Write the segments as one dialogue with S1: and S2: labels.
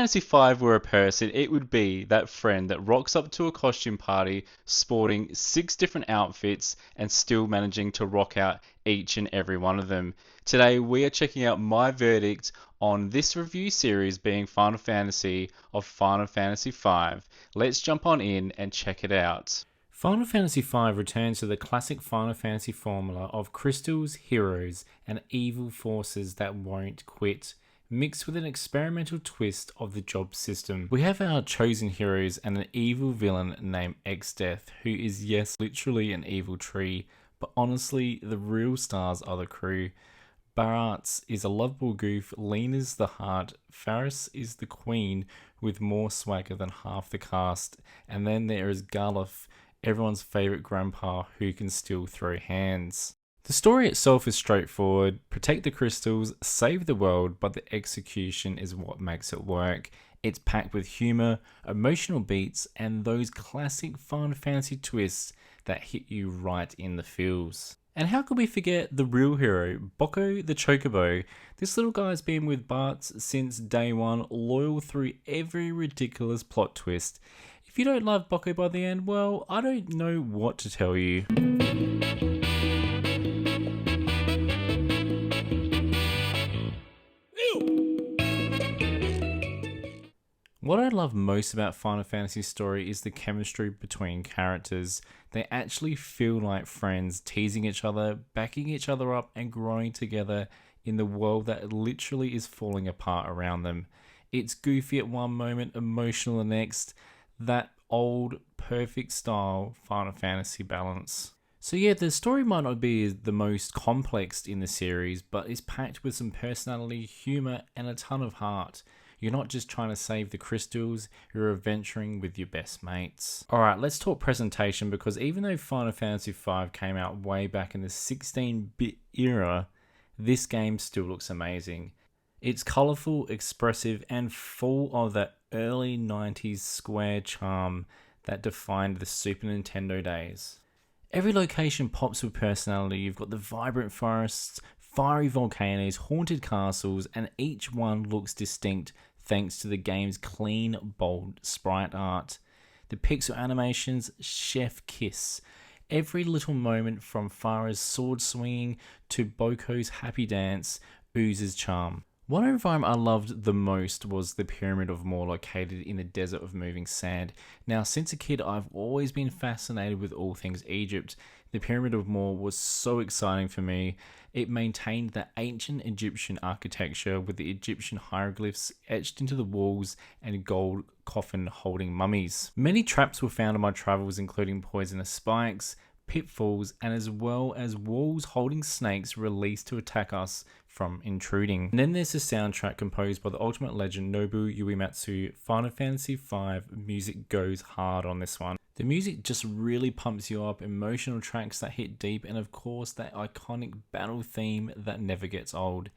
S1: Fantasy V were a person, it would be that friend that rocks up to a costume party sporting 6 different outfits and still managing to rock out each and every one of them. Today we are checking out my verdict on this review series being Final Fantasy of Final Fantasy V. Let's jump on in and check it out. Final Fantasy V returns to the classic Final Fantasy formula of crystals, heroes, and evil forces that won't quit, mixed with an experimental twist of the job system. We have our chosen heroes and an evil villain named Exdeath, who is, yes, literally an evil tree, but honestly, the real stars are the crew. Barats is a lovable goof, Lena's the heart, Faris is the queen with more swagger than half the cast, and then there is Garloff, everyone's favourite grandpa who can still throw hands. The story itself is straightforward: protect the crystals, save the world, but the execution is what makes it work. It's packed with humour, emotional beats, and those classic Final Fantasy twists that hit you right in the feels. And how could we forget the real hero, Boko the Chocobo? This little guy's been with Bartz since day one, loyal through every ridiculous plot twist. If you don't love Boko by the end, well, I don't know what to tell you. What I love most about Final Fantasy's story is the chemistry between characters. They actually feel like friends, teasing each other, backing each other up, and growing together in the world that literally is falling apart around them. It's goofy at one moment, emotional the next. That old, perfect style Final Fantasy balance. So yeah, the story might not be the most complex in the series, but it's packed with some personality, humour, and a ton of heart. You're not just trying to save the crystals, you're adventuring with your best mates. Alright, let's talk presentation, because even though Final Fantasy V came out way back in the 16-bit era, this game still looks amazing. It's colourful, expressive, and full of that early 90s square charm that defined the Super Nintendo days. Every location pops with personality. You've got the vibrant forests, fiery volcanoes, haunted castles, and each one looks distinct thanks to the game's clean, bold sprite art. The pixel animations, chef kiss. Every little moment from Farah's sword swinging to Boko's happy dance oozes charm. One environment I loved the most was the Pyramid of Moor, located in the desert of moving sand. Now, since a kid, I've always been fascinated with all things Egypt. The Pyramid of Moor was so exciting for me. It maintained the ancient Egyptian architecture with the Egyptian hieroglyphs etched into the walls and gold coffin holding mummies. Many traps were found on my travels, including poisonous spikes, pitfalls, and as well as walls holding snakes released to attack us from intruding. And then there's the soundtrack composed by the ultimate legend Nobuo Uematsu. Final Fantasy V music goes hard on this one. The music just really pumps you up, emotional tracks that hit deep, and of course that iconic battle theme that never gets old.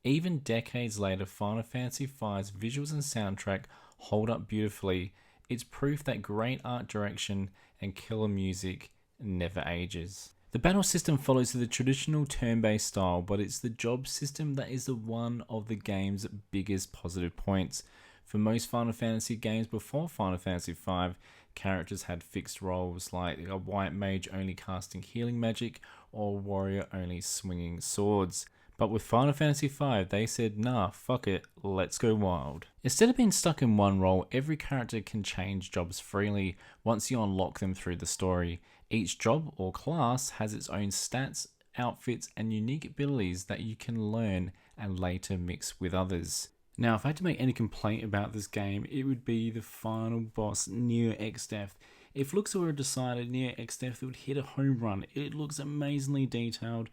S1: Even decades later, Final Fantasy V's visuals and soundtrack hold up beautifully. It's proof that great art direction and killer music never ages. The battle system follows the traditional turn-based style, but it's the job system that is the one of the game's biggest positive points. For most Final Fantasy games before Final Fantasy V, characters had fixed roles like a white mage only casting healing magic or warrior only swinging swords. But with Final Fantasy V, they said, nah, fuck it, let's go wild. Instead of being stuck in one role, every character can change jobs freely once you unlock them through the story. Each job or class has its own stats, outfits, and unique abilities that you can learn and later mix with others. Now, if I had to make any complaint about this game, it would be the final boss, Neo Exdeath. If looks were decided, Neo Exdeath would hit a home run. It looks amazingly detailed,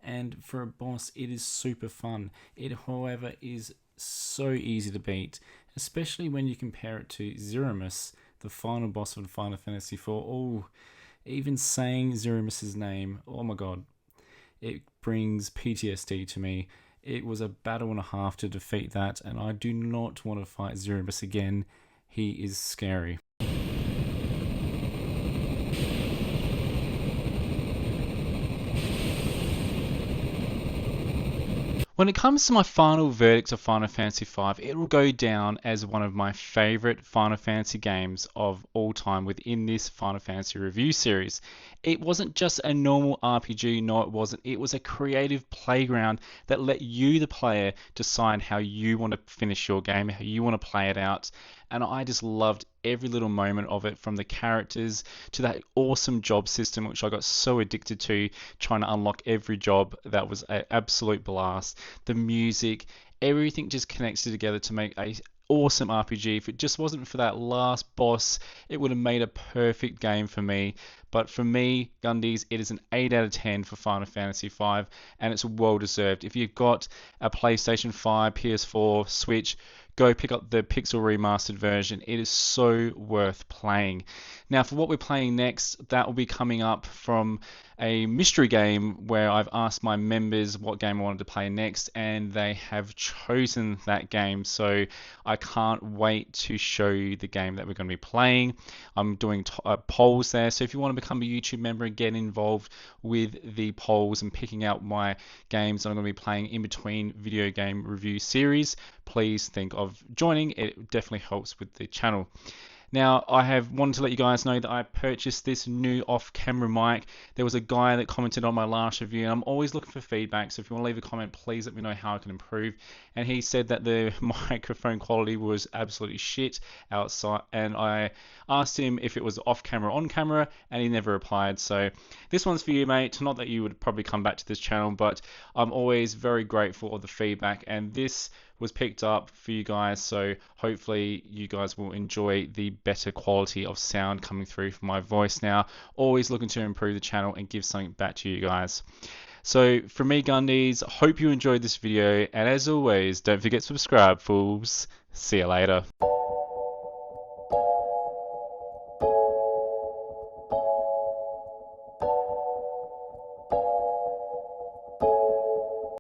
S1: and for a boss, it is super fun. It, however, is so easy to beat, especially when you compare it to Zeromus, the final boss of Final Fantasy IV. Oh, even saying Zeromus's name, oh my god, it brings PTSD to me. It was a battle and a half to defeat that, and I do not want to fight Zeromus again. He is scary. When it comes to my final verdict of Final Fantasy V, it will go down as one of my favorite Final Fantasy games of all time within this Final Fantasy review series. It wasn't just a normal RPG, no it wasn't. It was a creative playground that let you, the player, decide how you want to finish your game, how you want to play it out. And I just loved every little moment of it, from the characters to that awesome job system, which I got so addicted to, trying to unlock every job. That was an absolute blast. The music, everything just connects together to make a awesome RPG. If it just wasn't for that last boss, it would have made a perfect game for me. But for me, Gundies, it is an 8 out of 10 for Final Fantasy V, and it's well deserved. If you've got a PlayStation 5, PS4, Switch, go pick up the Pixel Remastered version. It is so worth playing. Now, for what we're playing next, that will be coming up from a mystery game where I've asked my members what game I wanted to play next, and they have chosen that game. So I can't wait to show you the game that we're going to be playing. I'm doing polls there, so if you want to become a YouTube member and get involved with the polls and picking out my games that I'm going to be playing in between video game review series, please think of joining. It definitely helps with the channel. Now, I have wanted to let you guys know that I purchased this new off-camera mic. There was a guy that commented on my last review, and I'm always looking for feedback, so if you want to leave a comment, please let me know how I can improve. And he said that the microphone quality was absolutely shit outside, and I asked him if it was off-camera, on-camera, and he never replied. So this one's for you, mate. Not that you would probably come back to this channel, but I'm always very grateful of the feedback, and this was picked up for you guys, so hopefully you guys will enjoy the better quality of sound coming through from my voice now. Always looking to improve the channel and give something back to you guys. So from me, Gundies, hope you enjoyed this video, and as always, don't forget to subscribe, fools. See you later.